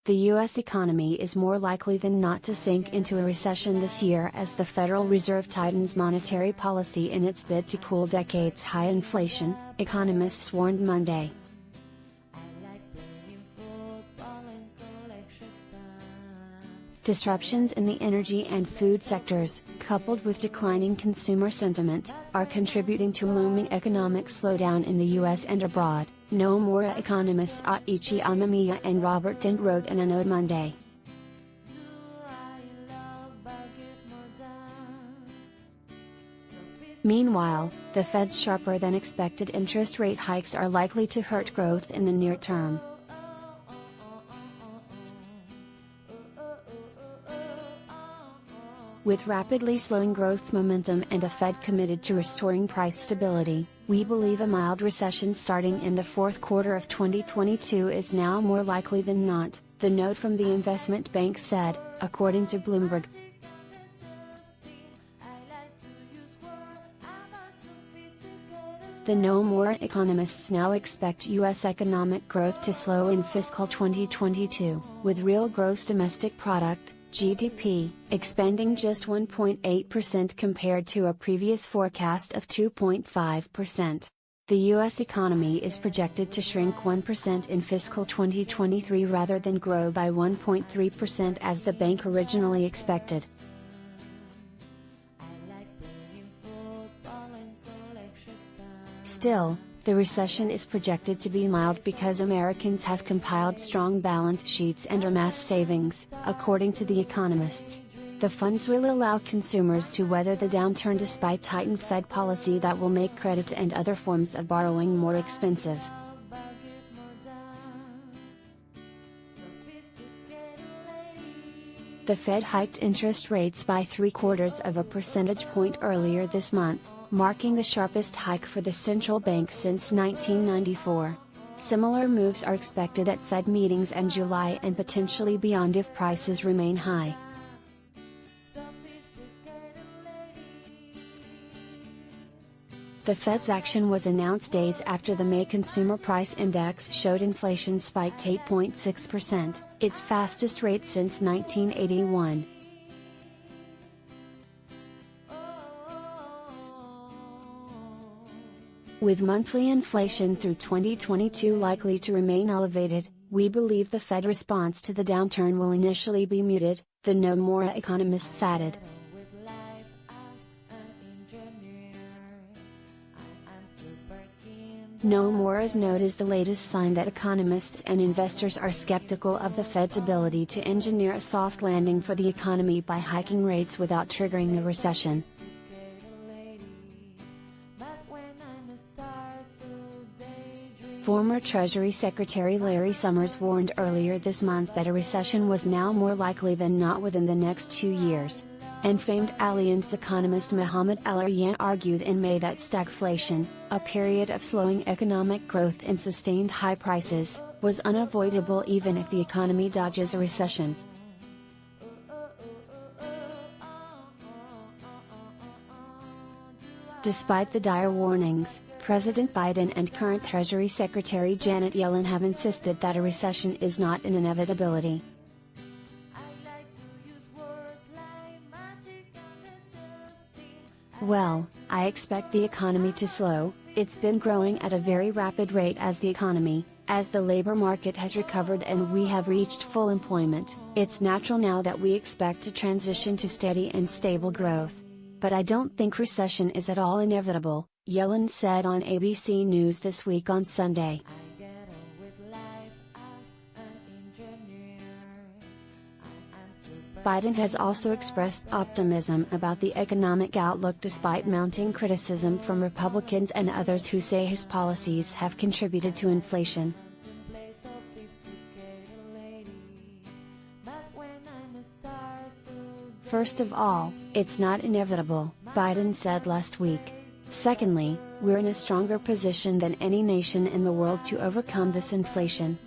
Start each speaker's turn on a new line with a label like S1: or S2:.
S1: The U.S. economy is more likely than not to sink into a recession this year as the Federal Reserve tightens monetary policy in its bid to cool decades-high inflation, economists warned Monday. Disruptions in the energy and food sectors, coupled with declining consumer sentiment, are contributing to a looming economic slowdown in the U.S. and abroad, Nomura economists Aichi, Amemiya and Robert Dent wrote in a note Monday. Meanwhile, the Fed's sharper-than-expected interest rate hikes are likely to hurt growth in the near term. With rapidly slowing growth momentum and a Fed committed to restoring price stability, we believe a mild recession starting in the fourth quarter of 2022 is now more likely than not, the note from the investment bank said, according to Bloomberg. The Nomura economists now expect U.S. economic growth to slow in fiscal 2022, with real gross domestic product, GDP, expanding just 1.8% compared to a previous forecast of 2.5%. The U.S. economy is projected to shrink 1% in fiscal 2023 rather than grow by 1.3% as the bank originally expected. Still, the recession is projected to be mild because Americans have compiled strong balance sheets and amassed savings, according to the economists. The funds will allow consumers to weather the downturn despite tightened Fed policy that will make credit and other forms of borrowing more expensive. The Fed hiked interest rates by 0.75 of a percentage point earlier this month, marking the sharpest hike for the central bank since 1994. Similar moves are expected at Fed meetings in July and potentially beyond if prices remain high. The Fed's action was announced days after the May Consumer Price Index showed inflation spiked 8.6%, its fastest rate since 1981. With monthly inflation through 2022 likely to remain elevated, we believe the Fed response to the downturn will initially be muted, the Nomura economists added. Nomura's note is the latest sign that economists and investors are skeptical of the Fed's ability to engineer a soft landing for the economy by hiking rates without triggering a recession. Former Treasury Secretary Larry Summers warned earlier this month that a recession was now more likely than not within the next 2 years. And famed Allianz economist Mohamed El-Erian argued in May that stagflation, a period of slowing economic growth and sustained high prices, was unavoidable even if the economy dodges a recession. Despite the dire warnings, President Biden and current Treasury Secretary Janet Yellen have insisted that a recession is not an inevitability. Well, I expect the economy to slow. It's been growing at a very rapid rate as the labor market has recovered and we have reached full employment. It's natural now that we expect to transition to steady and stable growth. But I don't think recession is at all inevitable, Yellen said on ABC News This Week on Sunday. Biden has also expressed optimism about the economic outlook despite mounting criticism from Republicans and others who say his policies have contributed to inflation. First of all, it's not inevitable, Biden said last week. Secondly, we're in a stronger position than any nation in the world to overcome this inflation.